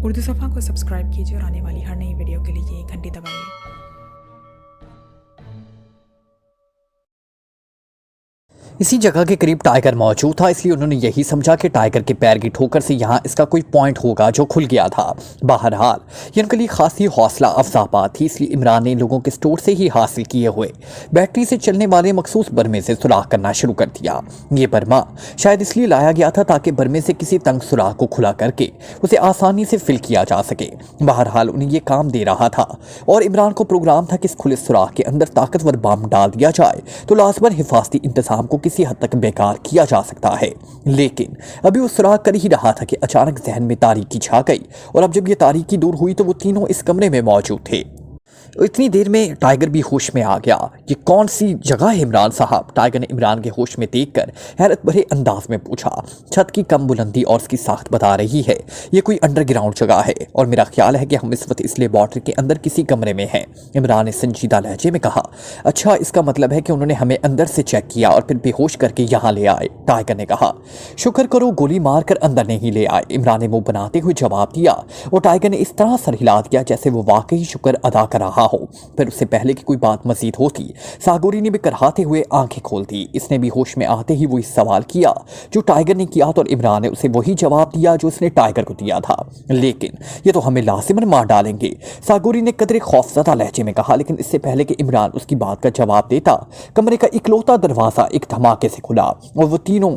उर्दू सफ़ा को सब्सक्राइब कीजिए और आने वाली हर नई वीडियो के लिए घंटी दबाइए। इसी जगह के करीब टाइगर मौजूद था, इसलिए उन्होंने यही समझा कि टाइगर के पैर की ठोकर से यहाँ इसका कोई पॉइंट होगा जो खुल गया था। बहरहाल ये उनके लिए खासी हौसला अफजा बात थी, इसलिए इमरान ने लोगों के स्टोर से ही हासिल किए हुए बैटरी से चलने वाले मखसूस बर्मे से सुराख करना शुरू कर दिया। ये बर्मा शायद इसलिए लाया गया था ताकि बर्मे से किसी तंग सुराख को खुला करके उसे आसानी से फिल किया जा सके। बहरहाल उन्हें ये काम दे रहा था और इमरान को प्रोग्राम था कि इस खुले सुराख के अंदर ताकतवर बम डाल दिया जाए तो लाजमन हिफाजती इंतजाम को किसी हद तक बेकार किया जा सकता है। लेकिन अभी वो सुराख कर ही रहा था कि अचानक जहन में तारीकी छा गई और अब जब ये तारीकी दूर हुई तो वो तीनों इस कमरे में मौजूद थे। इतनी देर में टाइगर भी होश में आ गया। ये कौन सी जगह है इमरान साहब? टाइगर ने इमरान के होश में देखकर हैरत भरे अंदाज में पूछा। छत की कम बुलंदी और उसकी साख्त बता रही है ये कोई अंडरग्राउंड जगह है और मेरा ख्याल है कि हम इस वक्त इस लेबॉर्ट्री के अंदर किसी कमरे में हैं। इमरान ने संजीदा लहजे में कहा। अच्छा, इसका मतलब है कि उन्होंने हमें अंदर से चेक किया और फिर बेहोश करके यहाँ ले आए। टाइगर ने कहा। शुक्र करो गोली मार कर अंदर नहीं ले आए, इमरान ने मुंह बनाते हुए जवाब दिया और टाइगर ने इस तरह सर हिला दिया जैसे वो वाकई शुक्र अदा कर रहा हो। फिर उससे पहले कि कोई बात मजीद होती, सागोरी ने भी करहाते हुए आंखें खोल दी। इसने भी होश में आते ही वही सवाल किया जो टाइगर ने किया तो इमरान ने उसे वही जवाब दिया जो उसने टाइगर को दिया था। लेकिन ये तो हमें लाजिमन मार डालेंगे, सागोरी ने कदरे खौफजदा लहजे में कहा। लेकिन इससे पहले कि इमरान उसकी बात का जवाब देता, कमरे का इकलौता दरवाजा एक धमाके से खुला और वो तीनों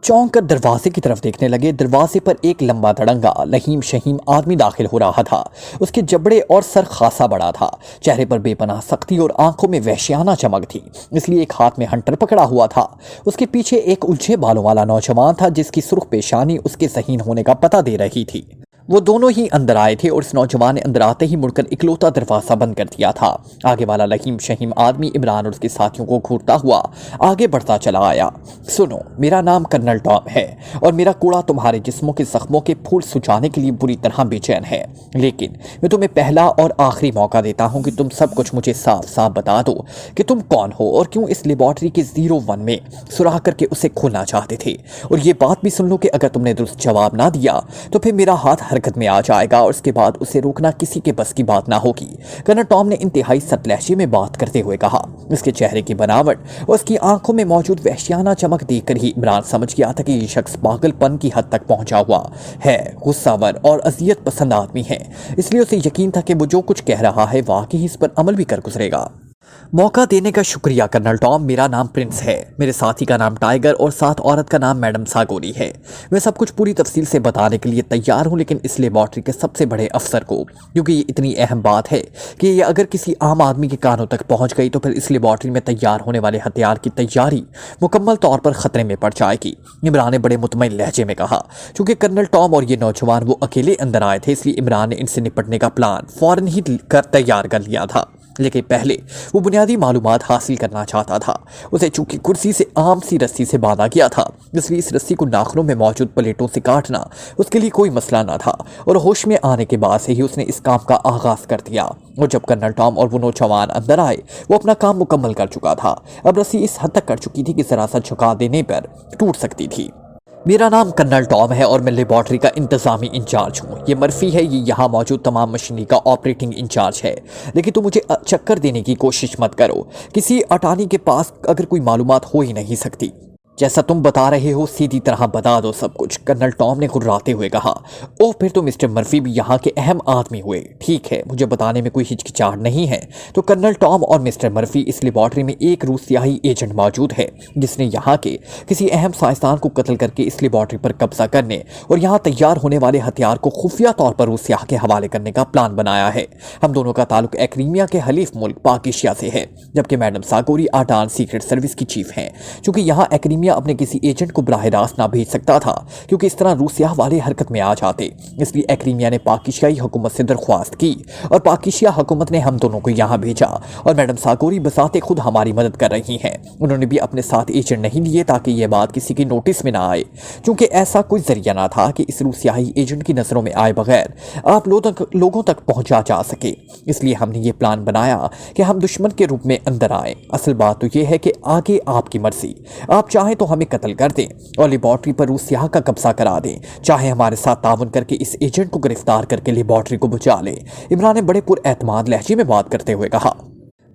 चौंक कर दरवाजे की तरफ देखने लगे। दरवाजे पर एक लंबा धड़ंगा लहीम शहीम आदमी दाखिल हो रहा था। उसके जबड़े और सर खासा बड़ा था, चेहरे पर बेपनाह सख्ती और आंखों में वहशियाना चमक थी, इसलिए एक हाथ में हंटर पकड़ा हुआ था। उसके पीछे एक उलझे बालों वाला नौजवान था जिसकी सुर्ख पेशानी उसके ज़हीन होने का पता दे रही थी। वो दोनों ही अंदर आए थे और इस नौजवान ने अंदर आते ही मुड़कर इकलौता दरवाजा बंद कर दिया था। आगे वाला लहीम शहीम आदमी इमरान और उसके साथियों को घूरता हुआ आगे बढ़ता चला आया। सुनो, मेरा नाम कर्नल टॉम है और मेरा कूड़ा तुम्हारे जिस्मों के जख्मों के फूल सुझाने के लिए बुरी तरह बेचैन है। लेकिन मैं तुम्हें पहला और आखिरी मौका देता हूँ कि तुम सब कुछ मुझे साफ साफ बता दो कि तुम कौन हो और क्यों इस लेबॉर्ट्री के 01 में सुराख करके उसे खोलना चाहते थे। और ये बात भी सुन लो कि अगर तुमने दुरुस्त जवाब ना दिया तो फिर मेरा हाथ हरकत में आ जाएगा और उसके बाद उसे रोकना किसी के बस की बात ना होगी। कर्नल टॉम ने इंतहाई सख्त लहजे में बात करते हुए कहा। उसके चेहरे की बनावट और उसकी आंखों में मौजूद वहशियाना चमक देखकर ही इमरान समझ गया था कि ये शख्स पागलपन की हद तक पहुंचा हुआ है, गुस्सावर और अजियत पसंद आदमी है। इसलिए उसे यकीन था कि वो जो कुछ कह रहा है वाकई इस पर अमल भी कर गुजरेगा। मौका देने का शुक्रिया कर्नल टॉम, मेरा नाम प्रिंस है, मेरे साथी का नाम टाइगर और साथ औरत का नाम मैडम सागोरी है। मैं सब कुछ पूरी तफसील से बताने के लिए तैयार हूँ, लेकिन इस लेबॉर्ट्री के सबसे बड़े अफसर को, क्योंकि ये इतनी अहम बात है कि ये अगर किसी आम आदमी के कानों तक पहुँच गई तो फिर इस लेबॉर्ट्री में तैयार होने वाले हथियार की तैयारी मुकम्मल तौर पर खतरे में पड़ जाएगी। इमरान ने बड़े मुतमईन लहजे में कहा। चूँकि कर्नल टॉम और ये नौजवान वो अकेले अंदर आए थे, इसलिए इमरान ने इनसे निपटने का प्लान फ़ौरन ही तैयार कर लिया था। लेकिन पहले वो बुनियादी मालूमात हासिल करना चाहता था। उसे चूंकि कुर्सी से आम सी रस्सी से बांधा गया था, इसलिए इस रस्सी को नाखूनों में मौजूद प्लेटों से काटना उसके लिए कोई मसला ना था और होश में आने के बाद से ही उसने इस काम का आगाज़ कर दिया। और जब कर्नल टॉम और वो नौजवान अंदर आए, वो अपना काम मुकम्मल कर चुका था। अब रस्सी इस हद तक कट चुकी थी कि ज़रा सा झुका देने पर टूट सकती थी। मेरा नाम कर्नल टॉम है और मैं लेबॉर्ट्री का इंतज़ामी इंचार्ज हूँ। ये मर्फी है, ये यहाँ मौजूद तमाम मशीनरी का ऑपरेटिंग इंचार्ज है। लेकिन तुम मुझे चक्कर देने की कोशिश मत करो, किसी अटानी के पास अगर कोई मालूमात हो ही नहीं सकती। जैसा तुम बता रहे हो सीधी तरह बता दो सब कुछ, कर्नल टॉम ने घुर्राते हुए कहा। ओह, फिर तो मिस्टर मर्फी भी यहाँ के अहम आदमी हुए। ठीक है, मुझे बताने में कोई हिचकिचाहट नहीं है। तो कर्नल टॉम और मिस्टर मर्फी, इस लेबॉर्ट्री में एक रूस सियाही एजेंट मौजूद है जिसने यहाँ के किसी अहम साइंसदान को कत्ल करके इस लेबॉर्ट्री पर कब्जा करने और यहाँ तैयार होने वाले हथियार को खुफिया तौर पर रूस सियाह के हवाले करने का प्लान बनाया है। हम दोनों का ताल्लुक एक्रीमिया के हलीफ मुल्क पाकिस्तान से है, जबकि मैडम सागोरी आटान सीक्रेट सर्विस की चीफ हैं। चूँकि यहाँ एक्रीमिया अपने किसी एजेंट को बराह रास्त ना भेज सकता था, क्योंकि इस तरह रूसिया वाले हरकत में आ जाते, इसलिए एक्रीमिया ने पाकिस्तानी हुकूमत से दरख्वास्त की और पाकिस्तान हुकूमत ने हम दोनों को यहाँ भेजा और मैडम सागोरी बसाते खुद हमारी मदद कर रही हैं। उन्होंने भी अपने साथ एजेंट नहीं लिए ताकि ये बात किसी की नोटिस में ना आए, क्योंकि ऐसा कोई जरिया ना था कि इस रूसियाई एजेंट की नज़रों में आए बगैर आप लोगों तक पहुँचा जा सके। इसलिए हमने ये प्लान बनाया कि हम दुश्मन के रूप में अंदर आए। असल बात तो ये है कि आगे आपकी मर्जी, आप चाहें चाहे तो हमें कत्ल कर दें और लेबॉर्ट्री पर रूस सियाह का कब्जा करा दें, चाहे हमारे साथ ताउन करके इस एजेंट को गिरफ्तार करके लेबॉर्ट्री को बचा लें। इमरान ने बड़े पुरएतमाद लहजे में बात करते हुए कहा।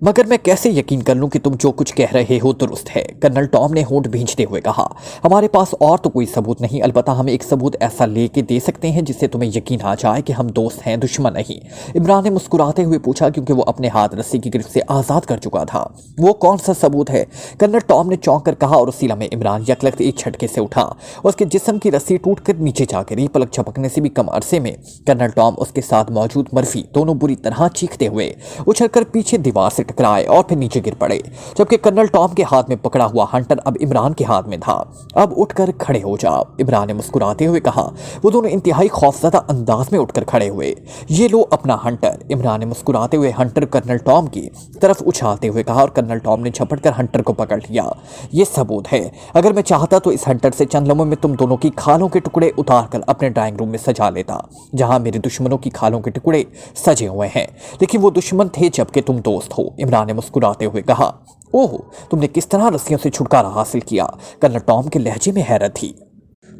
मगर मैं कैसे यकीन कर लूं कि तुम जो कुछ कह रहे हो दुरुस्त है, कर्नल टॉम ने होंठ भींचते हुए कहा। हमारे पास और तो कोई सबूत नहीं, अलबत्ता हम एक सबूत ऐसा लेके दे सकते हैं जिससे तुम्हें यकीन आ जाए कि हम दोस्त हैं, दुश्मन नहीं। इमरान ने मुस्कुराते हुए पूछा, क्योंकि वो अपने हाथ रस्सी की गिरफ्त से आज़ाद कर चुका था। वो कौन सा सबूत है? कर्नल टॉम ने चौंक कर कहा और उसी लम्हे इमरान यकलख्त एक झटके से उठा और उसके जिस्म की रस्सी टूट कर नीचे जा गिरी। पलक झपकने से भी कम अरसे में कर्नल टॉम, उसके साथ मौजूद मर्फी, दोनों बुरी तरह चीखते हुए उछलकर पीछे दीवार से टकराए और फिर नीचे गिर पड़े, जबकि कर्नल टॉम के हाथ में पकड़ा हुआ हंटर अब इमरान के हाथ में था। अब उठकर खड़े हो जाओ, इमरान ने मुस्कुराते हुए कहा। वो दोनों इंतहाई खौफजदा अंदाज में उठकर खड़े हुए। ये लो अपना हंटर, इमरान ने मुस्कुराते हुए हंटर कर्नल टॉम की तरफ उछालते हुए कहा और कर्नल टॉम ने झपट कर हंटर को पकड़ लिया। ये सबूत है, अगर मैं चाहता तो इस हंटर से चंद लम्हों में तुम दोनों की खालों के टुकड़े उतार कर अपने ड्राइंग रूम में सजा लेता, जहां मेरे दुश्मनों की खालों के टुकड़े सजे हुए हैं। लेकिन वो दुश्मन थे जबकि तुम दोस्त हो, इमरान ने मुस्कुराते हुए कहा। ओह, तुमने किस तरह रस्सियों से छुटकारा हासिल किया? कर्नल टॉम के लहजे में हैरत थी।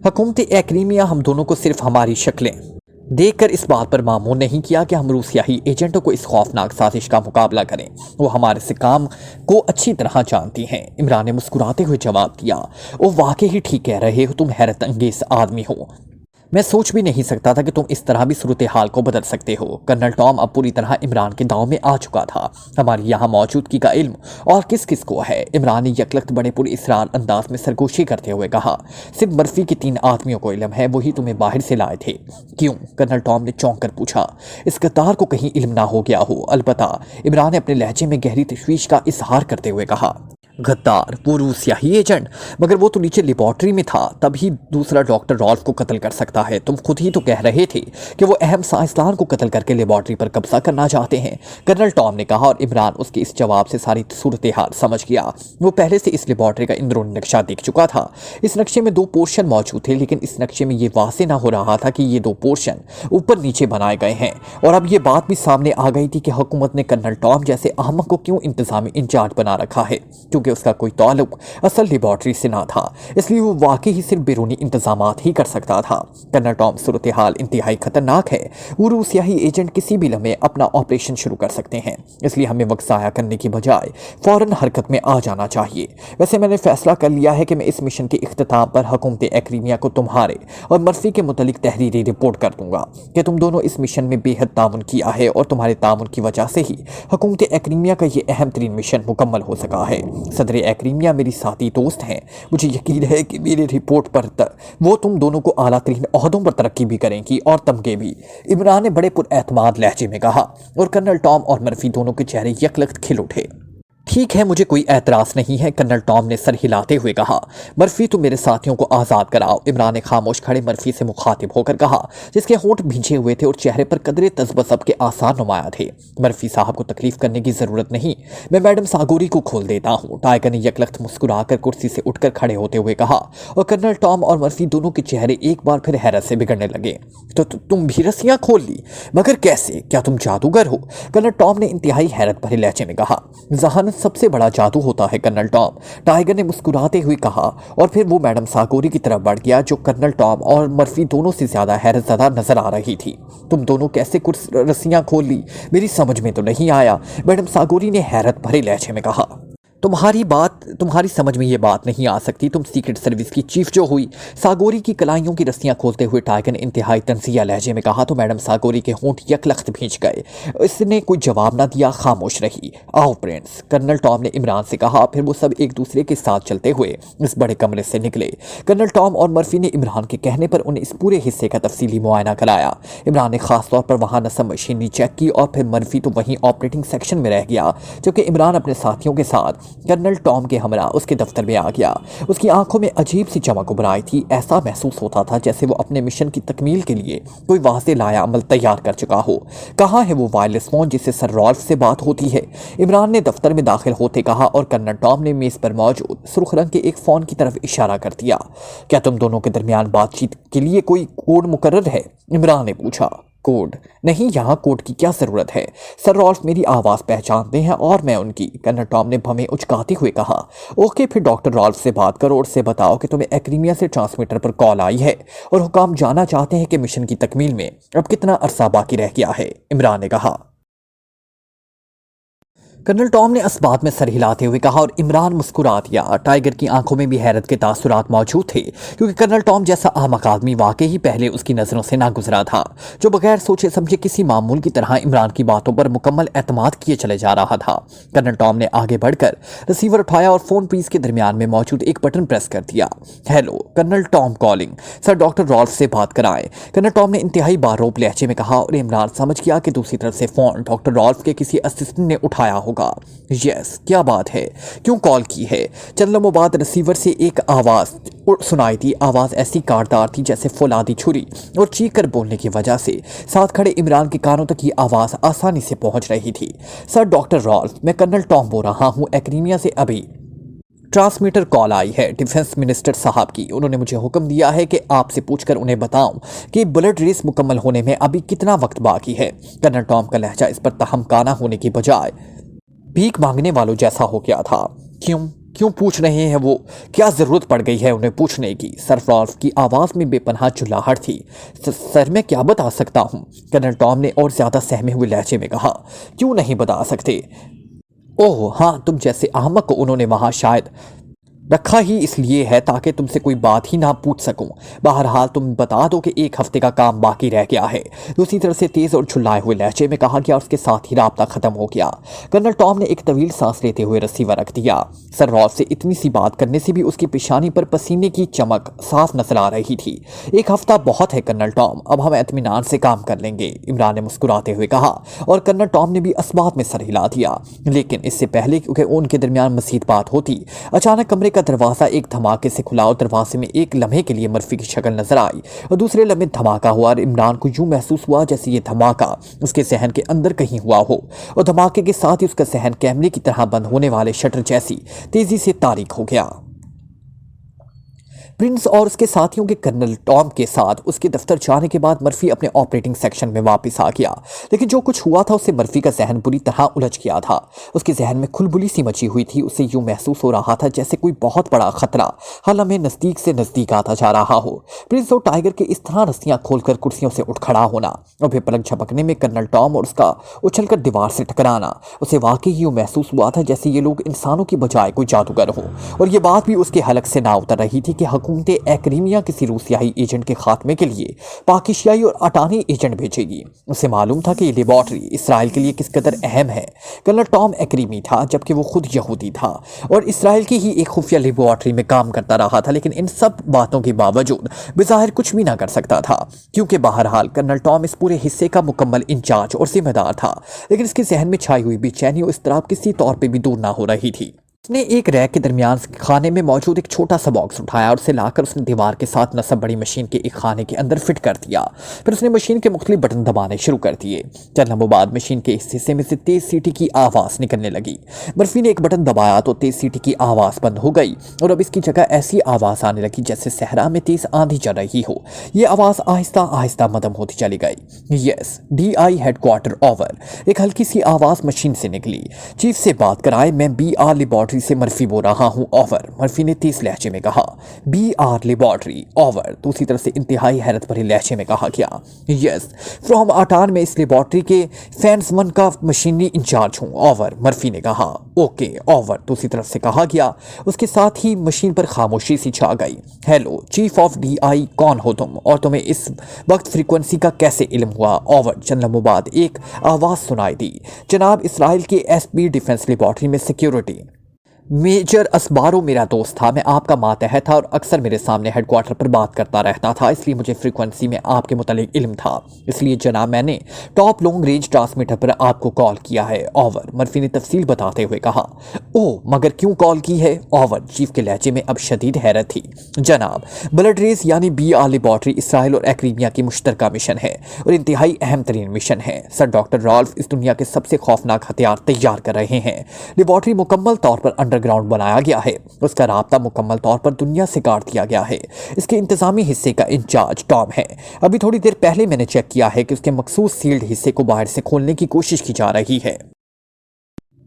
हुकूमत एक्रीमिया हम दोनों को सिर्फ हमारी शक्लें देखकर इस बात पर मामूर नहीं किया कि हम रूसियाई एजेंटों को इस खौफनाक साजिश का मुकाबला करें। वो हमारे से काम को अच्छी तरह जानती हैं, इमरान ने मुस्कुराते हुए जवाब दिया। ओ वाकई ही ठीक कह रहे हो, तुम हैरत अंगेज आदमी हो। मैं सोच भी नहीं सकता था कि तुम इस तरह भी सूरत हाल को बदल सकते हो। कर्नल टॉम अब पूरी तरह इमरान के दांव में आ चुका था। हमारी यहाँ मौजूदगी का इल्म और किस किस को है? इमरान ने यकलख्त बड़े पूरे इसरार अंदाज में सरगोशी करते हुए कहा। सिर्फ मर्फी के 3 आदमियों को इल्म है, वही तुम्हें बाहर से लाए थे। क्यों? कर्नल टॉम ने चौंक कर पूछा। इस गद्दार को कहीं इल्म ना हो गया हो? अलबत्ता, इमरान ने अपने लहजे में गहरी तशवीश का इजहार करते हुए कहा। गद्दार? वो रूसियाई एजेंट? मगर वो तो नीचे लेबॉर्ट्री में था, तभी दूसरा डॉक्टर रॉल्फ को कत्ल कर सकता है। तुम खुद ही तो कह रहे थे कि वो अहम साइंसदान को कत्ल करके लेबॉर्ट्री पर कब्जा करना चाहते हैं, कर्नल टॉम ने कहा। और इमरान उसके इस जवाब से सारी सूरत हाल समझ गया। वो पहले से इस लेबॉर्ट्री का अंदरूनी नक्शा देख चुका था। इस नक्शे में 2 पोर्शन मौजूद थे, लेकिन इस नक्शे में ये वाज़ेह ना हो रहा था कि ये 2 पोर्शन ऊपर नीचे बनाए गए हैं। और अब ये बात भी सामने आ गई थी कि हुकूमत ने कर्नल टॉम जैसे अहमक को क्यों इंतजामी इंचार्ज बना रखा है, क्योंकि उसका कोई ताल्लुक असल लेबॉर्ट्री से ना था। इसलिए वो वाकई ही सिर्फ बैरूनी इंतजामात ही कर सकता था। कर्नल टॉम, सूरत हाल इंतहाई खतरनाक है। वो रूसियाई एजेंट किसी भी लम्हे अपना ऑपरेशन शुरू कर सकते हैं, इसलिए हमें वक्त ज़ाया करने की बजाय फौरन हरकत में आ जाना चाहिए। वैसे मैंने फैसला कर लिया है कि मैं इस मिशन के इख्तिताम पर हुकूमत एक्रीमिया को तुम्हारे और मर्फी के मुतलिक तहरीरी रिपोर्ट कर दूंगा कि तुम दोनों इस मिशन में बेहद ताउन किया है और तुम्हारे ताउन की वजह से ही हुकूमत एक्रीमिया का ये अहम तरीन मिशन मुकम्मल हो सका है। सदर एक्रीमिया मेरी साथी दोस्त हैं, मुझे यकीन है कि मेरी रिपोर्ट पर वो तुम दोनों को आला तरीन ओहदों पर तरक्की भी करेंगी और तमगे भी, इमरान ने बड़े पुरएतमाद लहजे में कहा। और कर्नल टॉम और मर्फी दोनों के चेहरे यकलख्त खिल उठे। ठीक है, मुझे कोई एतराज़ नहीं है, कर्नल टॉम ने सर हिलाते हुए कहा। मर्फी, तुम मेरे साथियों को आज़ाद कराओ, इमरान ने खामोश खड़े मर्फी से मुखातिब होकर कहा, जिसके होंठ भींचे हुए थे और चेहरे पर कदरे तज़बज़ब के आसार नुमाया थे। मर्फी साहब को तकलीफ करने की ज़रूरत नहीं, मैं मैडम सागोरी को खोल देता हूँ, टाइगर ने यकलख्त मुस्कुराकर कुर्सी से उठकर खड़े होते हुए कहा। और कर्नल टॉम और मर्फी दोनों के चेहरे एक बार फिर हैरत से बिगड़ने लगे। तो तुम भी रस्सियाँ खोल ली? मगर कैसे? क्या तुम जादूगर हो? कर्नल टॉम ने इंतहाई हैरत भरे लहजे में कहा। ज़हानत सबसे बड़ा जादू होता है कर्नल टॉम, टाइगर ने मुस्कुराते हुए कहा। और फिर वो मैडम सागोरी की तरफ बढ़ गया, जो कर्नल टॉम और मर्फी दोनों से ज्यादा हैरतज़दा नजर आ रही थी। तुम दोनों कैसे कुछ रस्सियां खोल ली? मेरी समझ में तो नहीं आया, मैडम सागोरी ने हैरत भरे लहजे में कहा। तुम्हारी समझ में ये बात नहीं आ सकती। तुम सीक्रेट सर्विस की चीफ जो हुई, सागोरी की कलाइयों की रस्सियां खोलते हुए टाइगर ने इंतहाई तंजिया लहजे में कहा। तो मैडम सागोरी के होंठ यकलख्त भींच गए। इसने कोई जवाब ना दिया, खामोश रही। आओ प्रिंस, कर्नल टॉम ने इमरान से कहा। फिर वो सब एक दूसरे के साथ चलते हुए इस बड़े कमरे से निकले। कर्नल टॉम और मर्फी ने इमरान के कहने पर उन्हें इस पूरे हिस्से का तफसीली मुआयना कराया। इमरान ने खासतौर पर वहाँ नसब मशीनरी चेक की और फिर मर्फी तो वहीं ऑपरेटिंग सेक्शन में रह गया, जबकि इमरान अपने साथियों के साथ कर्नल टॉम के हमरा उसके दफ्तर में आ गया। उसकी आंखों में अजीब सी चमक उभर आई थी। ऐसा महसूस होता था जैसे वो अपने मिशन की तकमील के लिए कोई वाज़ेह लाया अमल तैयार कर चुका हो। कहाँ है वो वायरलेस फोन जिससे सर रॉल्फ से बात होती है? इमरान ने दफ्तर में दाखिल होते कहा और कर्नल टॉम ने मेज पर मौजूद सुर्ख रंग के एक फ़ोन की तरफ इशारा कर दिया। क्या तुम दोनों के दरमियान बातचीत के लिए कोई कोड मुकर्रर है? इमरान ने पूछा। कोड नहीं, यहाँ कोड की क्या ज़रूरत है? सर रॉल्फ मेरी आवाज़ पहचानते हैं और मैं उनकी। कर्नल टॉम ने भवें उचकाते हुए कहा। ओके, फिर डॉक्टर रॉल्फ से बात करो और उससे बताओ कि तुम्हें एक्रीमिया से ट्रांसमीटर पर कॉल आई है और हुकाम जानना चाहते हैं कि मिशन की तकमील में अब कितना अरसा बाकी रह गया है, इमरान ने कहा। कर्नल टॉम ने इस बात में सर हिलाते हुए कहा और इमरान मुस्कुरा दिया। टाइगर की आंखों में भी हैरत के तासुरात मौजूद थे, क्योंकि कर्नल टॉम जैसा अहमक आदमी वाकई ही पहले उसकी नज़रों से ना गुजरा था, जो बगैर सोचे समझे किसी मामूल की तरह इमरान की बातों पर मुकम्मल एतमाद किए चले जा रहा था। कर्नल टॉम ने आगे बढ़कर रिसीवर उठाया और फ़ोन पीस के दरमियान में मौजूद एक बटन प्रेस कर दिया। Hello, colonel Tom calling, sir doctor Rolf से बात कराएं, कर्नल टॉम ने इंतहाई बारोब लहजे में कहा और इमरान समझ गया कि दूसरी तरफ से फ़ोन डॉक्टर रॉल्फ के किसी असिस्टेंट ने उठाया होगा। यस, क्या बात है, क्यों कॉल की है? चंद लम्हों बाद रिसीवर से एक आवाज़ सुनाई दी। आवाज़ ऐसी काटदार थी जैसे फौलादी छुरी, और चीख कर बोलने की वजह से साथ खड़े इमरान के कानों तक ये आवाज़ आसानी से पहुंच रही थी। सर डॉक्टर रॉल्फ, मैं कर्नल टॉम बोल रहा हूँ। एक्रीमिया से अभी ट्रांसमीटर कॉल आई है डिफेंस मिनिस्टर साहब की। उन्होंने मुझे हुक्म दिया है कि आपसे पूछकर उन्हें बताऊं कि ब्लड रेस मुकम्मल होने में अभी कितना वक्त बाकी है। कर्नल टॉम का लहजा इस पर तहमकाना होने की बजाय भीख मांगने वालों जैसा हो गया था। क्यों पूछ रहे हैं वो? क्या ज़रूरत पड़ गई है उन्हें पूछने की? सर रॉल्फ की आवाज़ में बेपनाह चिल्लाहट थी। सर मैं क्या बता सकता हूँ, कर्नल टॉम ने और ज़्यादा सहमे हुए लहजे में कहा। क्यों नहीं बता सकते? ओह हाँ, तुम जैसे अहमक को उन्होंने वहाँ शायद रखा ही इसलिए है ताकि तुमसे कोई बात ही ना पूछ सकूं। बहरहाल तुम बता दो कि एक हफ्ते का काम बाकी रह गया है। दूसरी तरफ से तेज और झुल्लाए हुए लहजे में कहा गया, उसके साथ ही राब्ता खत्म हो गया। कर्नल टॉम ने एक तवील सांस लेते हुए रिसीवर रख दिया। सर रॉल्फ से इतनी सी बात करने से भी उसकी पेशानी पर पसीने की चमक साफ नजर आ रही थी। एक हफ्ता बहुत है कर्नल टॉम, अब हम इत्मीनान से काम कर लेंगे, इमरान ने मुस्कुराते हुए कहा, और कर्नल टॉम ने भी इस बात में सर हिला दिया। लेकिन इससे पहले कि उनके दरमियान मजीद बात होती, अचानक कमरे का दरवाजा एक धमाके से खुला और दरवाजे में एक लम्हे के लिए मर्फी की शक्ल नजर आई और दूसरे लम्हे धमाका हुआ और इमरान को यूं महसूस हुआ जैसे ये धमाका उसके जहन के अंदर कहीं हुआ हो और धमाके के साथ ही उसका जहन कैमरे की तरह बंद होने वाले शटर जैसी तेजी से तारीक हो गया। प्रिंस और उसके साथियों के कर्नल टॉम के साथ उसके दफ्तर जाने के बाद मर्फी अपने ऑपरेटिंग सेक्शन में वापस आ गया, लेकिन जो कुछ हुआ था उससे मर्फी का जहन बुरी तरह उलझ गया था। उसके जहन में खुलबुली सी मची हुई थी। उसे यूं महसूस हो रहा था जैसे कोई बहुत बड़ा खतरा हर लम्हे नजदीक से नजदीक आता जा रहा हो। प्रिंस और टाइगर के इस तरह रस्सियां खोलकर कुर्सियों से उठ खड़ा होना और फिर पलक झपकने में कर्नल टॉम और उसका उछलकर दीवार से टकराना, उसे वाकई यूं महसूस हुआ था जैसे ये लोग इंसानों की बजाय कोई जादूगर हो। और ये बात भी उसके हलक से ना उतर रही थी कि हुकूमत एक्रीमिया किसी रूसियाई एजेंट के खात्मे के लिए पाकिस्तानी और अटानी एजेंट भेजेगी। उसे मालूम था कि ये लेबॉर्ट्री इसराइल के लिए किस कदर अहम है। कर्नल टॉम एक्रीमी था जबकि वो खुद यहूदी था और इसराइल की ही एक खुफिया लेबॉर्ट्री में काम करता रहा था, लेकिन इन सब बातों के बावजूद बेज़ाहिर कुछ भी ना कर सकता था, क्योंकि बहरहाल कर्नल टॉम इस पूरे हिस्से का मुकम्मल इंचार्ज और जिम्मेदार था। लेकिन इसके जहन में छाई हुई बेचैनी और इस्तराब किसी तौर पर भी दूर ना हो रही थी। उसने एक रैक के दरमियान खाने में मौजूद एक छोटा सा बॉक्स उठाया और उसे लाकर उसने दीवार के साथ नस्ब बड़ी मशीन के एक खाने के अंदर फिट कर दिया। फिर उसने मशीन के मुख्तलिफ बटन दबाने शुरू कर दिए। चंद लम्हों बाद मशीन के इस हिस्से में से तेज सीटी की आवाज़ निकलने लगी। मर्फी ने एक बटन दबाया तो तेज सीटी की आवाज़ बंद हो गई और अब इसकी जगह ऐसी आवाज़ आने लगी जैसे सहरा में तेज आंधी चल रही हो। ये आवाज़ आहिस्ता आहिस्ता मदम होती चली गई। यस, DI हेडक्वार्टर ओवर, एक हल्की सी आवाज़ मशीन से निकली। चीफ से बात कराए, मैं BR लेबॉर्ट्री से मर्फी बोल रहा हूं, ओवर, मर्फी ने तेज लहजे में कहा। BR लेबॉर्ट्री, ओवर, दूसरी तरफ से इंतहाई हैरत भरे लहजे में कहा गया। यस, फ्रॉम अटान में इस लेबॉर्ट्री के फैंस वन का मशीनरी इंचार्ज हूं, ओवर, मर्फी ने कहा। ओके, ओवर, दूसरी तरफ से कहा गया। उसके साथ ही मशीन पर खामोशी सी छा गई। हेलो चीफ ऑफ DI, कौन हो तुम और तुम्हें इस वक्त फ्रीक्वेंसी का कैसे इल्म हुआ? ओवर, चंद लम्हों बाद एक आवाज़ सुनाई दी। जनाब, इसराइल के SP डिफेंस लेबॉर्ट्री में सिक्योरिटी मेजर असबारो मेरा दोस्त था। मैं आपका मातहत था और अक्सर मेरे सामने हेडक्वार्टर पर बात करता रहता था, इसलिए मुझे फ्रीक्वेंसी में आपके मुतालिक इल्म था। इसलिए जनाब, मैंने टॉप लॉन्ग रेंज ट्रांसमीटर पर आपको कॉल किया है, ओवर, मर्फी ने तफसील बताते हुए कहा। ओह, मगर क्यों कॉल की है? ओवर, चीफ के लहजे में अब शदीद हैरत थी। जनाब, ब्लड रेस यानी BR लेबॉर्ट्री इसराइल और एक्रीमिया की मुश्तरका मिशन है और इंतहाई अहम तरीन मिशन है। सर डॉक्टर रॉल्फ इस दुनिया के सबसे खौफनाक हथियार तैयार कर रहे हैं। लेबॉर्ट्री मुकम्मल तौर पर अंडर अंडर ग्राउंड बनाया गया है। उसका राब्ता मुकम्मल तौर पर दुनिया से काट दिया गया है। इसके इंतजामी हिस्से का इंचार्ज टॉम है। अभी थोड़ी देर पहले मैंने चेक किया है कि उसके मखसूस सील्ड हिस्से को बाहर से खोलने की कोशिश की जा रही है।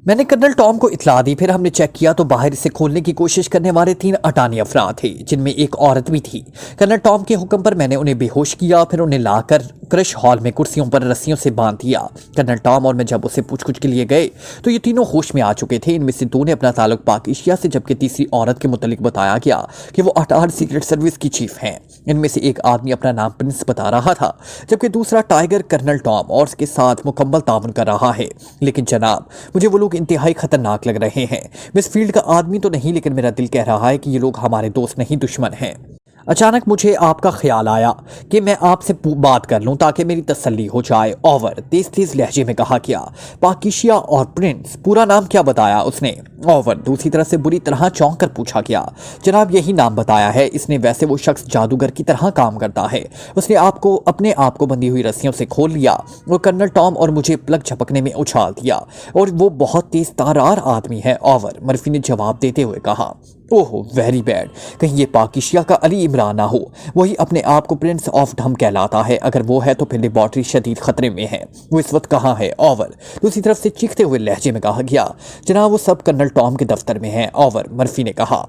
मैंने कर्नल टॉम को इतला दी। फिर हमने चेक किया तो बाहर इसे खोलने की कोशिश करने वाले 3 अटानी अफराद थे, जिनमें एक औरत भी थी। कर्नल टॉम के हुक्म पर मैंने उन्हें बेहोश किया, फिर उन्हें लाकर क्रश हॉल में कुर्सियों पर रस्सियों से बांध दिया। कर्नल टॉम और मैं जब उसे पूछकुछ के लिए गए तो ये तीनों होश में आ चुके थे। इनमें से 2 ने अपना ताल्लुक पाक एशिया से, जबकि तीसरी औरत के मुतालिक बताया गया कि वो अटार सीक्रेट सर्विस की चीफ हैं। इनमें से एक आदमी अपना नाम प्रिंस बता रहा था, जबकि दूसरा टाइगर कर्नल टॉम और उसके साथ मुकम्मल ताउन कर रहा है। लेकिन जनाब, मुझे वो लोग इंतहाई खतरनाक लग रहे हैं। मैं इस फील्ड का आदमी तो नहीं, लेकिन मेरा दिल कह रहा है कि ये लोग हमारे दोस्त नहीं, दुश्मन हैं। अचानक मुझे आपका ख्याल आया कि मैं आपसे बात कर लूं ताकि मेरी तसल्ली हो जाए। ओवर तेज तेज लहजे में कहा क्या? पाकिशिया और प्रिंस, पूरा नाम क्या बताया उसने? ओवर दूसरी तरफ से बुरी तरह चौंक कर पूछा गया। जनाब, यही नाम बताया है इसने। वैसे वो शख्स जादूगर की तरह काम करता है। उसने अपने आप को बंधी हुई रस्सियों से खोल लिया और कर्नल टॉम और मुझे प्लग झपकने में उछाल दिया, और वो बहुत तेज तर्रार आदमी है। ओवर, मर्फी ने जवाब देते हुए कहा। ओहो, वेरी बैड। कहीं ये पाकिशिया का अली इमरान ना हो। वही अपने आप को प्रिंस ऑफ ढम कहलाता है। अगर वो है तो फिर लेबॉर्ट्री शदीद खतरे में है। वो इस वक्त कहाँ है? ओवर दूसरी तरफ से चीखते हुए लहजे में कहा गया। जनाब, वो सब कर्नल टॉम के दफ्तर में है। ओवर, मर्फी ने कहा।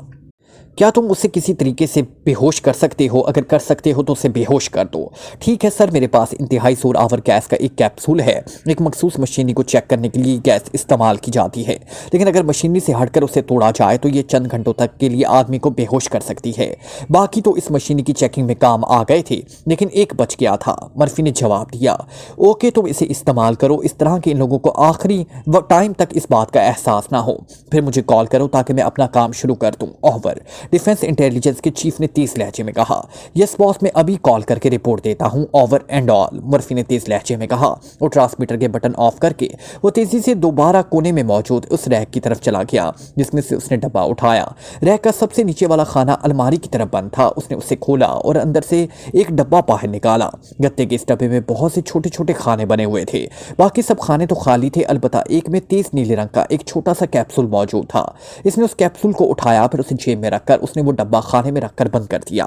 क्या तुम उसे किसी तरीके से बेहोश कर सकते हो? अगर कर सकते हो तो उसे बेहोश कर दो। ठीक है सर, मेरे पास इंतहाई जोर आवर गैस का एक कैप्सूल है। एक मखसूस मशीनरी को चेक करने के लिए गैस इस्तेमाल की जाती है, लेकिन अगर मशीनरी से हटकर उसे तोड़ा जाए तो ये चंद घंटों तक के लिए आदमी को बेहोश कर सकती है। बाकी तो इस मशीनरी की चेकिंग में काम आ गए थे, लेकिन एक बच गया था। मर्फी ने जवाब दिया। ओके, तुम इसे इस्तेमाल करो। इस तरह के इन लोगों को आखिरी टाइम तक इस बात का एहसास ना हो। फिर मुझे कॉल करो ताकि मैं अपना काम शुरू कर दूं। ओवर डिफेंस इंटेलिजेंस के चीफ ने तेज लहजे में कहा। यस बॉस, मैं अभी कॉल करके रिपोर्ट देता हूं। ओवर एंड ऑल, मर्फी ने तेज लहजे में कहा और ट्रांसमीटर के बटन ऑफ करके वो तेजी से दोबारा कोने में मौजूद उस रैक की तरफ चला गया जिसमें से उसने डब्बा उठाया। रैक का सबसे नीचे वाला खाना अलमारी की तरफ बंद था। उसने उसे खोला और अंदर से एक डब्बा बाहर निकाला। गत्ते के इस डब्बे में बहुत से छोटे छोटे खाने बने हुए थे। बाकी सब खाने तो खाली थे, अलबत्ता एक में तेज नीले रंग का एक छोटा सा कैप्सूल मौजूद था। इसने उस कैप्सूल को उठाया, फिर उसे जेब में रखकर उसने वो डब्बा खाने में रखकर बंद कर दिया।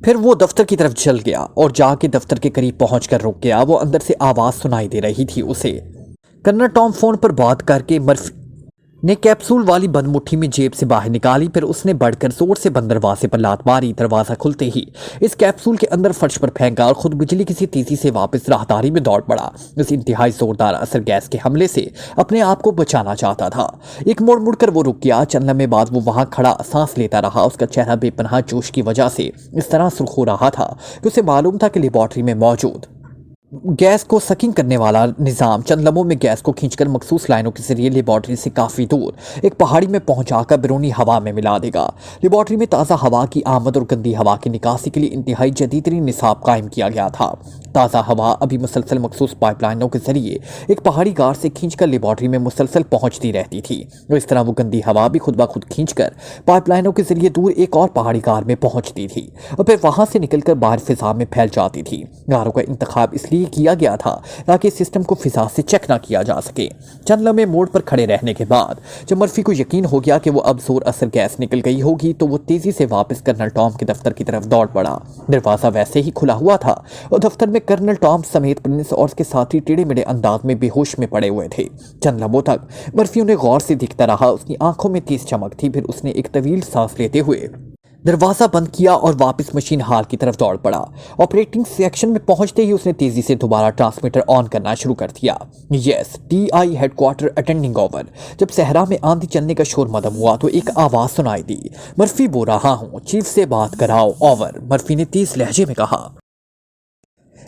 फिर वो दफ्तर की तरफ चल गया और जाके दफ्तर के करीब पहुंचकर रुक गया। वो अंदर से आवाज सुनाई दे रही थी उसे। कर्नल टॉम फोन पर बात करके मर्फी ने कैप्सूल वाली बंद मुट्ठी में जेब से बाहर निकाली। फिर उसने बढ़कर जोर से बंद दरवाजे पर लात मारी। दरवाजा खुलते ही इस कैप्सूल के अंदर फर्श पर फेंका और खुद बिजली किसी तेजी से वापस राहदारी में दौड़ पड़ा। इस इंतहाई जोरदार असर गैस के हमले से अपने आप को बचाना चाहता था। एक मोड़ मुड़कर वो रुक गया। चंद लम्हे बाद वो वहां खड़ा सांस लेता रहा। उसका चेहरा बेपनाह जोश की वजह से इस तरह सुर्ख हो रहा था कि उसे मालूम था कि लेबॉर्ट्री में मौजूद गैस को सकिंग करने वाला निज़ाम चंद लम्हों में गैस को खींचकर मखसूस लाइनों के जरिए लेबॉर्ट्री से काफ़ी दूर एक पहाड़ी में पहुंचाकर बैरूनी हवा में मिला देगा। लेबॉर्ट्री में ताज़ा हवा की आमद और गंदी हवा की निकासी के लिए इंतहाई जदीदतरीन निसाब कायम किया गया था। ताज़ा हवा अभी मुसलसल मखसूस पाइपलाइनों के जरिए एक पहाड़ी गार से खींचकर लेबॉर्ट्री में मुसलसल पहुंचती रहती थी और इस तरह वो गंदी हवा भी खुद ब खुद खींचकर पाइपलाइनों के जरिए दूर एक और पहाड़ी गार में पहुंचती थी और फिर वहां से निकलकर बाहर फिजा में फैल जाती थी। गारों का इंतखाब इसलिए किया गया था ताकि सिस्टम को फिजा से चेक ना किया जा सके। चंद लम्हे मोड़ पर खड़े रहने के बाद जब मर्फी को यकीन हो गया कि वो अब जोर असर गैस निकल गई होगी तो वो तेजी से वापस कर्नल टॉम के दफ्तर की तरफ दौड़ पड़ा। दरवाजा वैसे ही खुला हुआ था और दफ्तर में कर्नल टॉम समेत प्रिंस और उसके साथी टेढ़े मेढ़े अंदाज में बेहोश में पड़े हुए थे। चंद लम्हों तक मर्फी उन्हें गौर से दिखता रहा। उसकी आंखों में तेज चमक थी। फिर उसने एक तवील सांस लेते हुए दरवाजा बंद किया और वापस मशीन हाल की तरफ दौड़ पड़ा। ऑपरेटिंग सेक्शन में पहुंचते ही उसने तेजी से दोबारा ट्रांसमीटर ऑन करना शुरू कर दिया। Yes, DI headquarter attending over. जब सहरा में आंधी चलने का शोर मदम हुआ तो एक आवाज सुनाई दी। मर्फी बोल रहा हूं, चीफ से बात कराओ। ओवर, मर्फी ने तेज लहजे में कहा।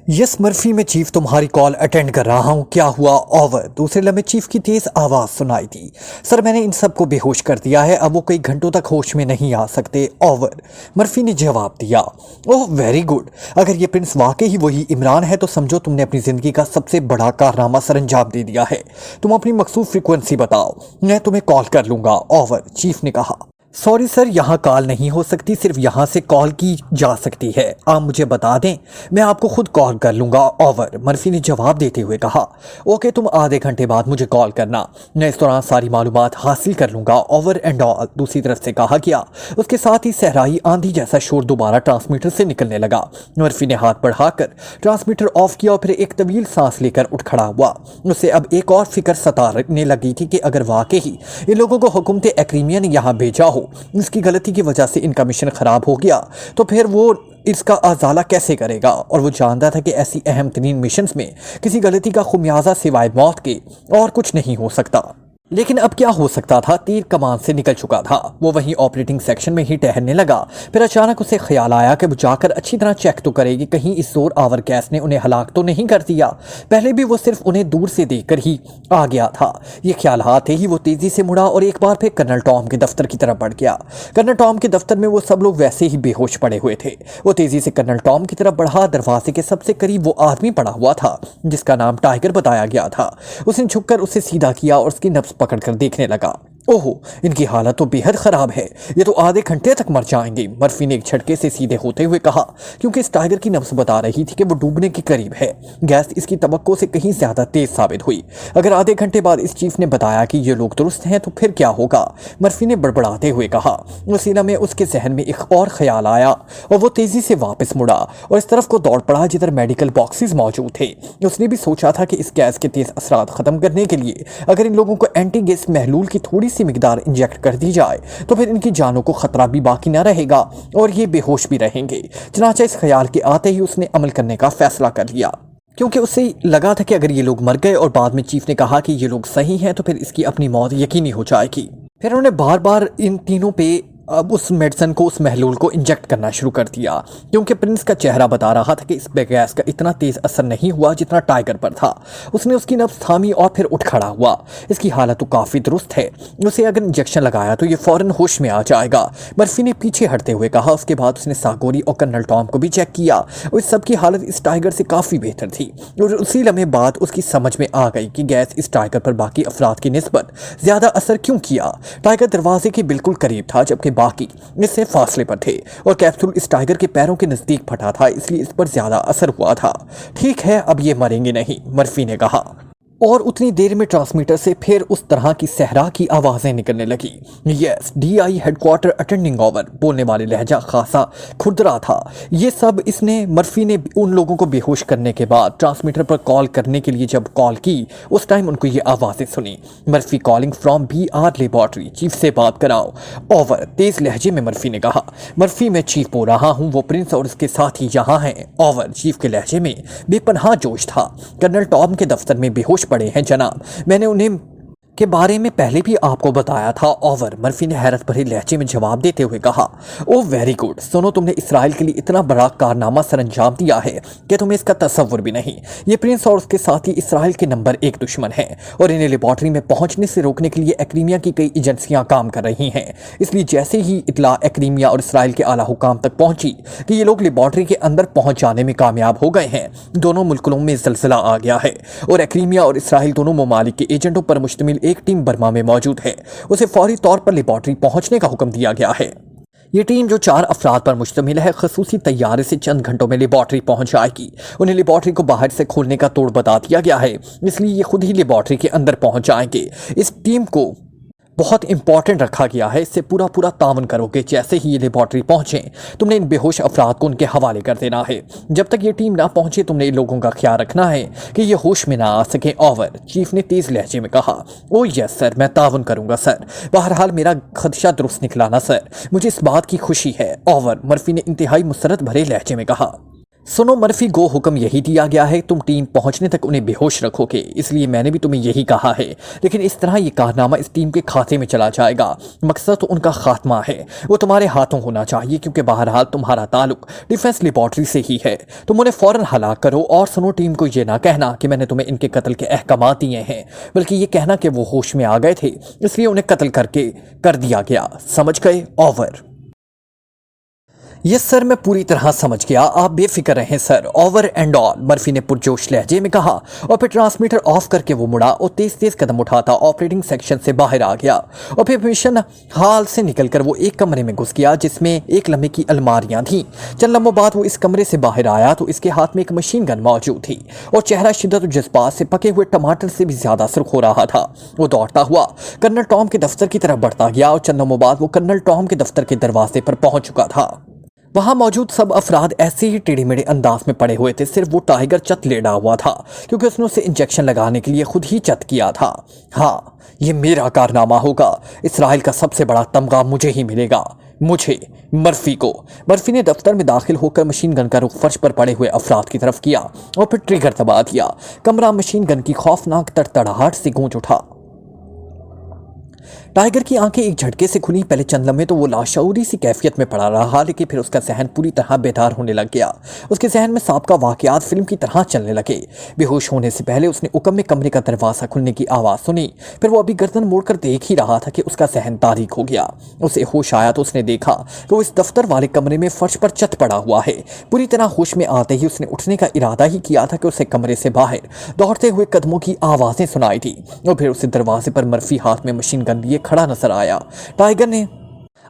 यस मर्फी, मैं चीफ तुम्हारी कॉल अटेंड कर रहा हूं। क्या हुआ? ओवर, दूसरे लम्हे चीफ की तेज आवाज सुनाई दी। सर, मैंने इन सबको बेहोश कर दिया है। अब वो कई घंटों तक होश में नहीं आ सकते। ओवर, मर्फी ने जवाब दिया। Oh very good. अगर ये प्रिंस वाकई ही वही इमरान है तो समझो तुमने अपनी जिंदगी का सबसे बड़ा कारनामा सर अंजाम दे दिया है। तुम अपनी मखसूस फ्रीक्वेंसी बताओ, मैं तुम्हें कॉल कर लूंगा। ओवर, चीफ ने कहा। सॉरी सर, यहाँ कॉल नहीं हो सकती, सिर्फ यहाँ से कॉल की जा सकती है। आप मुझे बता दें, मैं आपको खुद कॉल कर लूँगा। ओवर, मर्फी ने जवाब देते हुए कहा। ओके, तुम आधे घंटे बाद मुझे कॉल करना, मैं इस दौरान सारी मालूमात हासिल कर लूँगा। ओवर एंड ऑल, दूसरी तरफ से कहा गया। उसके साथ ही सहराई आंधी जैसा शोर दोबारा ट्रांसमीटर से निकलने लगा। मर्फी ने हाथ बढ़ाकर ट्रांसमीटर ऑफ किया और फिर एक तवील सांस लेकर उठ खड़ा हुआ। उसे अब एक और फिक्र सताने लगी थी कि अगर वाकई इन लोगों को हुकूमत एक्रीमिया ने यहाँ भेजा हो, इसकी गलती की वजह से इनका मिशन खराब हो गया, तो फिर वो इसका अजाला कैसे करेगा। और वो जानता था कि ऐसी अहम तरीन मिशंस में किसी गलती का खुमियाजा सिवाय मौत के और कुछ नहीं हो सकता। लेकिन अब क्या हो सकता था, तीर कमान से निकल चुका था। वो वहीं ऑपरेटिंग सेक्शन में ही ठहरने लगा। फिर अचानक उसे ख्याल आया कि वो जाकर अच्छी तरह चेक तो करेगी, कहीं इस जोर आवर गैस ने उन्हें हलाक तो नहीं कर दिया। पहले भी वो सिर्फ उन्हें दूर से देखकर ही आ गया था। ये ख्याल आते ही वो तेजी से मुड़ा और एक बार फिर कर्नल टॉम के दफ्तर की तरफ बढ़ गया। कर्नल टॉम के दफ्तर में वो सब लोग वैसे ही बेहोश पड़े हुए थे। वो तेजी से कर्नल टॉम की तरफ बढ़ा। दरवाजे के सबसे करीब वो आदमी पड़ा हुआ था जिसका नाम टाइगर बताया गया था। उसने झुककर उसे सीधा किया और उसकी नब्ज पकड़कर देखने लगा। ओहो, इनकी हालत तो बेहद खराब है, ये तो आधे घंटे तक मर जाएंगे, मर्फी ने एक झटके से सीधे होते हुए कहा, क्योंकि इस टाइगर की नब्ज बता रही थी कि वो डूबने के करीब है। गैस इसकी तवक्को से कहीं ज्यादा तेज साबित हुई। अगर आधे घंटे बाद इस चीफ ने बताया कि ये लोग दुरुस्त हैं तो फिर क्या होगा, मर्फी ने बड़बड़ाते हुए कहा। वसीला में उसके जहन में एक और ख्याल आया और वो तेजी से वापस मुड़ा और इस तरफ को दौड़ पड़ा जिधर मेडिकल बॉक्सेस मौजूद थे। उसने भी सोचा था कि इस गैस के तेज असरात खत्म करने के लिए अगर इन लोगों को एंटी गैस महलूल की थोड़ी सी मिकदार इंजेक्ट कर दी जाए तो फिर इनकी जानों को खतरा भी बाकी न रहेगा और ये बेहोश भी रहेंगे। चनाचा इस ख्याल के आते ही उसने अमल करने का फैसला कर लिया, क्योंकि उसे लगा था कि अगर ये लोग मर गए और बाद में चीफ ने कहा कि ये लोग सही हैं तो फिर इसकी अपनी मौत यकीनी हो जाएगी। फिर उन्होंने बार बार इन तीनों पे अब उस मेडिसिन को, उस महलूल को इंजेक्ट करना शुरू कर दिया, क्योंकि प्रिंस का चेहरा बता रहा था कि इस पे गैस का इतना तेज असर नहीं हुआ जितना टाइगर पर था। उसने उसकी नब्ज थामी और फिर उठ खड़ा हुआ। इसकी हालत तो काफ़ी दुरुस्त है, उसे अगर इंजेक्शन लगाया तो ये फौरन होश में आ जाएगा, मर्फी ने पीछे हटते हुए कहा। उसके बाद उसने सागोरी और कर्नल टॉम को भी चेक किया और इस सब की हालत इस टाइगर से काफ़ी बेहतर थी। और उसी लम्हे बाद उसकी समझ में आ गई कि गैस इस टाइगर पर बाकी अफराद की निस्बत ज़्यादा असर क्यों किया। टाइगर दरवाजे के बिल्कुल करीब था जबकि बाकी इससे फासले पर थे और कैप्सूल इस टाइगर के पैरों के नजदीक फटा था, इसलिए इस पर ज्यादा असर हुआ था। ठीक है, अब ये मरेंगे नहीं, मर्फी ने कहा। और उतनी देर में ट्रांसमीटर से फिर उस तरह की सहरा की आवाज़ें निकलने लगी। Yes, DI headquarter attending over. बोलने वाले लहजा खासा खुरदरा था। ये सब इसने मर्फी ने उन लोगों को बेहोश करने के बाद ट्रांसमीटर पर कॉल करने के लिए जब कॉल की उस टाइम उनको ये आवाज़ें सुनी। Murphy calling from BR laboratory, chief से बात कराओ। ओवर, तेज लहजे में मर्फी ने कहा। मर्फी, मैं चीफ बोल रहा हूँ, वो प्रिंस और उसके साथ ही यहाँ हैं। ओवर, चीफ के लहजे में बेपनाह जोश था। कर्नल टॉम के दफ्तर में बेहोश पड़े हैं जनाब, मैंने उन्हें के बारे में पहले भी आपको बताया था। ओवर, मर्फी ने हैरत भरे लहजे में जवाब देते हुए कहा। ओह वेरी गुड, सुनो, तुमने इसराइल के लिए इतना बड़ा कारनामा सरंजाम दिया है कि तुम्हें इसका तसव्वुर भी नहीं। ये प्रिंस और उसके साथी इसराइल के नंबर 1 दुश्मन हैं और इन्हें लेबॉर्ट्री में पहुंचने से रोकने के लिए एक्रीमिया की कई एजेंसियां काम कर रही हैं। इसलिए जैसे ही इतला एक्रीमिया और इसराइल के आला हुकाम तक पहुंची कि ये लोग लेबॉर्ट्री के अंदर पहुंच जाने में कामयाब हो गए हैं, दोनों मुल्कों में जलजला आ गया है और एक्रीमिया और इसराइल दोनों ममालिक के एजेंटों पर मुश्तमिल एक टीम बर्मा में मौजूद है। उसे फौरी तौर पर लेबॉर्ट्री पहुंचने का हुक्म दिया गया है। ये टीम जो 4 अफराद पर मुश्तमिल है, खसूसी तैयारे से चंद घंटों में लेबॉर्ट्री पहुंच जाएगी। उन्हें लेबॉर्ट्री को बाहर से खोलने का तोड़ बता दिया गया है, इसलिए ये खुद ही लेबॉर्ट्री के अंदर पहुंच जाएंगे। इस टीम को बहुत इंपॉर्टेंट रखा गया है, इससे पूरा तावन करोगे। जैसे ही ये लेबॉर्ट्री पहुंचे तुमने इन बेहोश अफराद को उनके हवाले कर देना है। जब तक ये टीम ना पहुंचे तुमने इन लोगों का ख्याल रखना है कि ये होश में ना आ सके। ओवर, चीफ ने तेज लहजे में कहा। ओ यस सर, मैं तावन करूंगा सर। बहरहाल मेरा खदशा दुरुस्त निकला ना सर, मुझे इस बात की खुशी है। ओवर, मर्फी ने इंतहाई मुसरत भरे लहजे में कहा। सुनो मर्फी, गो हुक्म यही दिया गया है, तुम टीम पहुंचने तक उन्हें बेहोश रखोगे, इसलिए मैंने भी तुम्हें यही कहा है। लेकिन इस तरह ये कारनामा इस टीम के खाते में चला जाएगा। मकसद तो उनका खात्मा है, वो तुम्हारे हाथों होना चाहिए, क्योंकि बहरहाल तुम्हारा ताल्लुक डिफेंस लेबॉर्ट्री से ही है। तुम उन्हें फौरन हलाक करो। और सुनो, टीम को ये ना कहना कि मैंने तुम्हें इनके कत्ल के अहकाम दिए हैं, बल्कि ये कहना कि वो होश में आ गए थे इसलिए उन्हें कत्ल करके कर दिया गया। समझ गए? ओवर। यस सर, मैं पूरी तरह समझ गया, आप बेफिक्र रहें sir, over and all, Murphy ने पुरजोश लहजे में कहा और फिर ट्रांसमीटर ऑफ करके वो मुड़ा और तेज तेज कदम उठाता ऑपरेटिंग सेक्शन से बाहर आ गया और फिर मिशन हॉल से निकलकर वो एक कमरे में घुस गया जिसमें एक लम्बे की अलमारियां थीं। चंद लम्हों बाद वो इस कमरे से बाहर आया तो इसके हाथ में एक मशीन गन मौजूद थी और चेहरा शिद्दत और जज्बात से पके हुए टमाटर से भी ज्यादा सुर्ख हो रहा था। वो दौड़ता हुआ कर्नल टॉम के दफ्तर की तरफ बढ़ता गया और चंद लम्हों बाद वो कर्नल टॉम के दफ्तर के दरवाजे पर पहुंच चुका था। वहां मौजूद सब अफराद ऐसे ही टेढ़े मेढ़े अंदाज में पड़े हुए थे, सिर्फ वो टाइगर चत लेटा हुआ था क्योंकि उसने उसे इंजेक्शन लगाने के लिए खुद ही चत किया था। हाँ, ये मेरा कारनामा होगा, इसराइल का सबसे बड़ा तमगा मुझे ही मिलेगा, मुझे, मर्फी को। मर्फी ने दफ्तर में दाखिल होकर मशीन गन का रुख फर्श पर पड़े हुए अफराद की तरफ किया और फिर ट्रिगर दबा दिया। कमरा मशीन गन की खौफनाक तड़तड़ाहट से गूंज उठा। टाइगर की आंखें एक झटके से खुली। पहले चंद लम्हे तो वो लाशऊरी सी कैफियत में पड़ा रहा, लेकिन फिर उसका जहन पूरी तरह बेदार होने लग गया। उसके जहन में साबका वाकयात फिल्म की तरह चलने लगे। बेहोश होने से पहले उसने उकम में कमरे का दरवाजा खुलने की आवाज़ सुनी। फिर वो अभी गर्दन मोड़कर देख ही रहा था कि उसका जहन तारीख हो गया। उसे होश आया तो उसने देखा कि वो इस दफ्तर वाले कमरे में फर्श पर चत पड़ा हुआ है। पूरी तरह होश में आते ही उसने उठने का इरादा ही किया था कि उसे कमरे से बाहर दौड़ते हुए कदमों की आवाज़ें सुनाई थी और फिर उसे दरवाजे पर मर्फी हाथ में मशीन गन लिए खड़ा नजर आया। टाइगर ने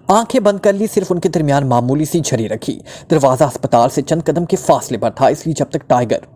आंखें बंद कर ली, सिर्फ उनके दरमियान मामूली सी झरी रखी। दरवाजा अस्पताल से चंद कदम के फासले पर था, इसलिए जब तक टाइगर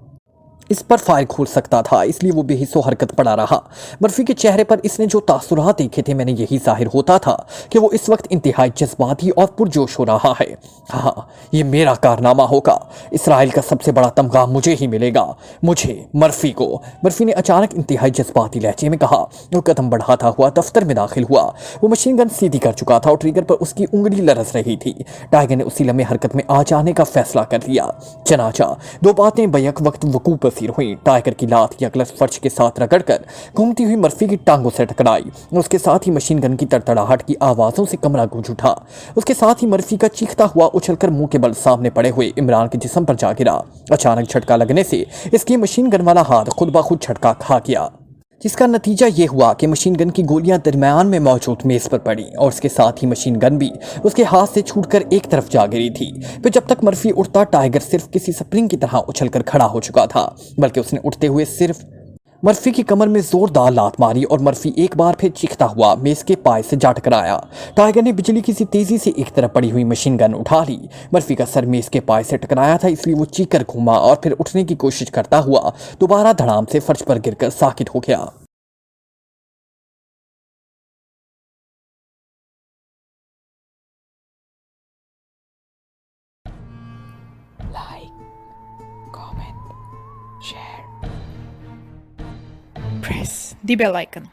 इस पर फायर खोल सकता था इसलिए वो बेहिस्सो हरकत पड़ा रहा। मर्फी के चेहरे पर इसने जो तासुरात देखे थे, मैंने यही जाहिर होता था कि वो इस वक्त इंतहाई जज्बाती और पुरजोश हो रहा है। हाँ, ये मेरा कारनामा होगा, इसराइल का सबसे बड़ा तमगा मुझे ही मिलेगा, मुझे, मर्फी को। मर्फी ने अचानक इंतहाई जज्बाती लहजे में कहा। वो कदम बढ़ाता हुआ दफ्तर में दाखिल हुआ। वो मशीन गन सीधी कर चुका था और ट्रिगर पर उसकी उंगली लरस रही थी। टाइगर ने उसी लम्हे हरकत में आ जाने का फैसला कर लिया। चनाचा दो बातें बैक वक्त वकूफ पसीर हुई। टाइगर की लात या ग्लस फर्श के साथ रगड़कर घूमती हुई मर्फी की टांगों से टकराई। उसके साथ ही मशीन गन की तड़तड़ाहट की आवाजों से कमरा गूंज उठा। उसके साथ ही मर्फी का चीखता हुआ उछलकर मुंह के बल सामने पड़े हुए इमरान के जिस्म पर जा गिरा। अचानक झटका लगने से इसकी मशीन गन वाला हाथ खुद ब खुद झटका खा गया, जिसका नतीजा ये हुआ कि मशीन गन की गोलियां दरमियान में मौजूद मेज पर पड़ी और उसके साथ ही मशीन गन भी उसके हाथ से छूटकर एक तरफ जा गिरी थी। फिर जब तक मर्फी उठता, टाइगर सिर्फ किसी स्प्रिंग की तरह उछलकर खड़ा हो चुका था, बल्कि उसने उठते हुए सिर्फ मर्फी की कमर में जोरदार लात मारी और मर्फी एक बार फिर चीखता हुआ मेज के पाए से जा टकराया। टाइगर ने बिजली की सी तेजी से एक तरफ पड़ी हुई मशीन गन उठा ली। मर्फी का सर मेज के पाए से टकराया था, इसलिए वो चीखकर घूमा और फिर उठने की कोशिश करता हुआ दोबारा धड़ाम से फर्श पर गिरकर साकित हो गया। Like, comment, share, press the bell icon.